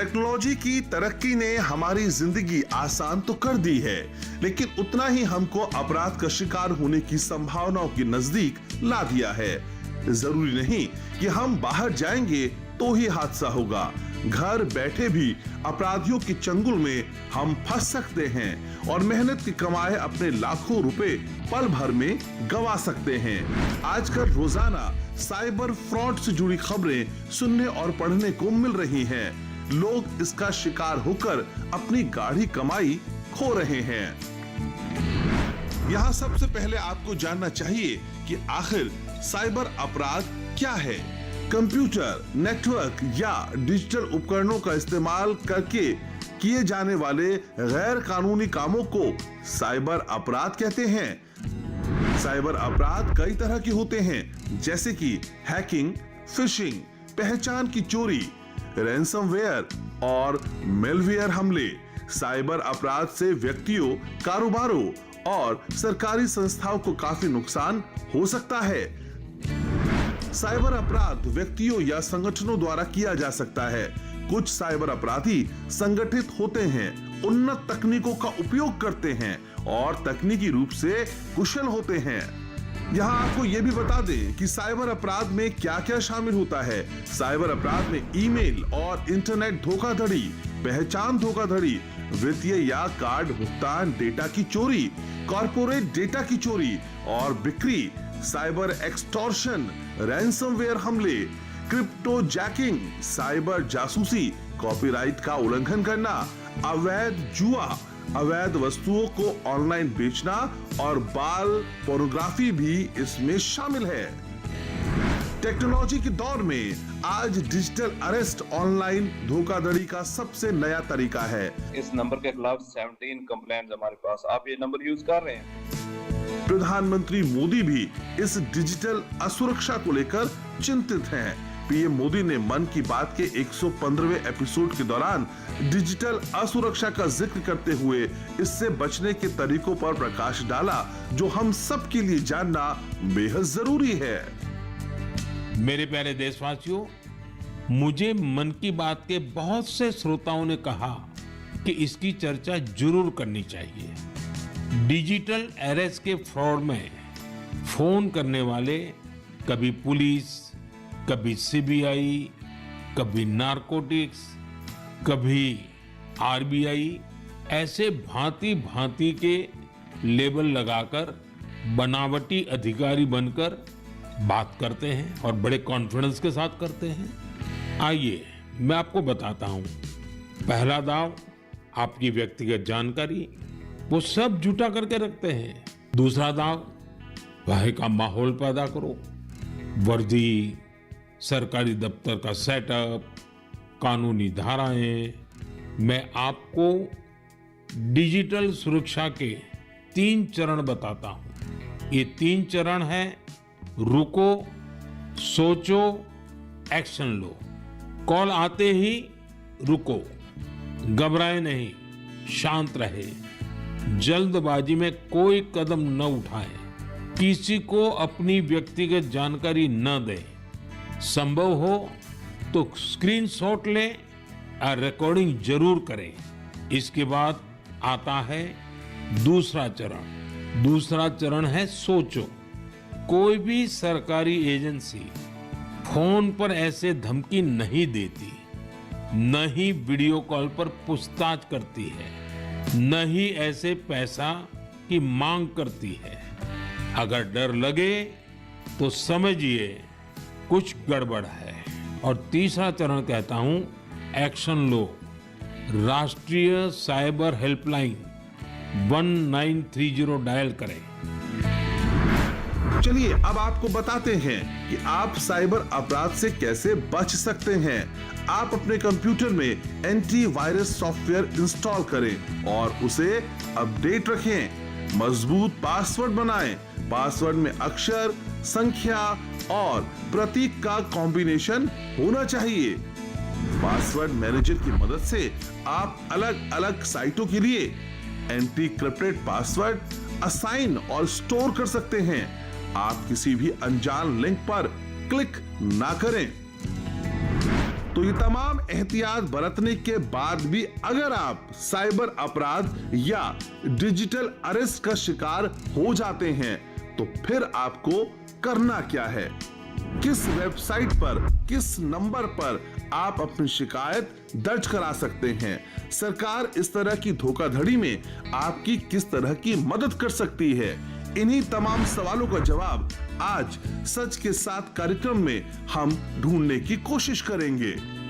Technology की तरक्की ने हमारी जिंदगी आसान तो कर दी है, लेकिन उतना ही हमको अपराध का शिकार होने की संभावनाओं के नजदीक ला दिया है। जरूरी नहीं कि हम बाहर जाएंगे तो ही हादसा होगा, घर बैठे भी अपराधियों के चंगुल में हम फंस सकते हैं और मेहनत की कमाए अपने लाखों रुपए पल भर में गंवा सकते हैं। आजकल रोजाना साइबर फ्रॉड से जुड़ी खबरें सुनने और पढ़ने को मिल रही हैं। लोग इसका शिकार होकर अपनी गाढ़ी कमाई खो रहे हैं। यहाँ सबसे पहले आपको जानना चाहिए कि आखिर साइबर अपराध क्या है। कंप्यूटर, नेटवर्क या डिजिटल उपकरणों का इस्तेमाल करके किए जाने वाले गैर कानूनी कामों को साइबर अपराध कहते हैं। साइबर अपराध कई तरह के होते हैं, जैसे कि हैकिंग, फिशिंग, पहचान की चोरी, रैंसमवेयर और मेलवेयर हमले। साइबर अपराध से व्यक्तियों, कारोबारों और सरकारी संस्थाओं को काफी नुकसान हो सकता है। साइबर अपराध व्यक्तियों या संगठनों द्वारा किया जा सकता है। कुछ साइबर अपराधी संगठित होते हैं, उन्नत तकनीकों का उपयोग करते हैं और तकनीकी रूप से कुशल होते हैं। यहाँ आपको ये भी बता दें कि साइबर अपराध में क्या क्या शामिल होता है। साइबर अपराध में ईमेल और इंटरनेट धोखाधड़ी, पहचान धोखाधड़ी, वित्तीय या कार्ड भुगतान डेटा की चोरी, कॉर्पोरेट डेटा की चोरी और बिक्री, साइबर एक्सटॉर्शन, रैंसमवेयर हमले, क्रिप्टो जैकिंग, साइबर जासूसी, कॉपीराइट का उल्लंघन करना, अवैध जुआ, अवैध वस्तुओं को ऑनलाइन बेचना और बाल पोर्नोग्राफी भी इसमें शामिल है। टेक्नोलॉजी के दौर में आज डिजिटल अरेस्ट ऑनलाइन धोखाधड़ी का सबसे नया तरीका है। इस नंबर के खिलाफ 17 कंप्लेंट्स हमारे पास, आप ये नंबर यूज कर रहे हैं। प्रधानमंत्री मोदी भी इस डिजिटल असुरक्षा को लेकर चिंतित हैं। पीएम मोदी ने मन की बात के 115वें एपिसोड के दौरान डिजिटल असुरक्षा का जिक्र करते हुए इससे बचने के तरीकों पर प्रकाश डाला, जो हम सब के लिए जानना बेहद जरूरी है। मेरे प्यारे देशवासियों, मुझे मन की बात के बहुत से श्रोताओं ने कहा कि इसकी चर्चा जरूर करनी चाहिए। डिजिटल अरेस्ट के फ्रॉड में फोन करने वाले कभी पुलिस, कभी सीबीआई, कभी नारकोटिक्स, कभी आरबीआई, ऐसे भांति भांति के लेबल लगाकर बनावटी अधिकारी बनकर बात करते हैं और बड़े कॉन्फिडेंस के साथ करते हैं। आइए मैं आपको बताता हूं। पहला दाव, आपकी व्यक्तिगत जानकारी वो सब जुटा करके रखते हैं। दूसरा दाव, भय का माहौल पैदा करो। वर्दी, सरकारी दफ्तर का सेटअप, कानूनी धाराएं। मैं आपको डिजिटल सुरक्षा के 3 चरण बताता हूं। ये 3 चरण हैं: रुको, सोचो, एक्शन लो। कॉल आते ही रुको, घबराए नहीं, शांत रहे, जल्दबाजी में कोई कदम न उठाएं, किसी को अपनी व्यक्तिगत जानकारी न दें। संभव हो तो स्क्रीनशॉट लें और रिकॉर्डिंग जरूर करें। इसके बाद आता है दूसरा चरण। दूसरा चरण है सोचो। कोई भी सरकारी एजेंसी फोन पर ऐसे धमकी नहीं देती, न ही वीडियो कॉल पर पूछताछ करती है, न ही ऐसे पैसा की मांग करती है। अगर डर लगे तो समझिए कुछ गड़बड़ है। और तीसरा चरण कहता हूं, एक्शन लो। राष्ट्रीय साइबर हेल्पलाइन 1930 डायल करें। चलिए अब आपको बताते हैं कि आप साइबर अपराध से कैसे बच सकते हैं। आप अपने कंप्यूटर में एंटीवायरस सॉफ्टवेयर इंस्टॉल करें और उसे अपडेट रखें। मजबूत पासवर्ड बनाएं। पासवर्ड में अक्षर, संख्या और प्रतीक का कॉम्बिनेशन होना चाहिए। पासवर्ड मैनेजर की मदद से आप अलग अलग साइटों के लिए एनक्रिप्टेड पासवर्ड असाइन और स्टोर कर सकते हैं। आप किसी भी अनजान लिंक पर क्लिक ना करें। तो ये तमाम एहतियात बरतने के बाद भी अगर आप साइबर अपराध या डिजिटल अरेस्ट का शिकार हो जाते हैं तो फिर आपको करना क्या है? किस वेबसाइट पर, किस नंबर पर आप अपनी शिकायत दर्ज करा सकते हैं? सरकार इस तरह की धोखाधड़ी में आपकी किस तरह की मदद कर सकती है? इन्हीं तमाम सवालों का जवाब आज सच के साथ कार्यक्रम में हम ढूंढने की कोशिश करेंगे।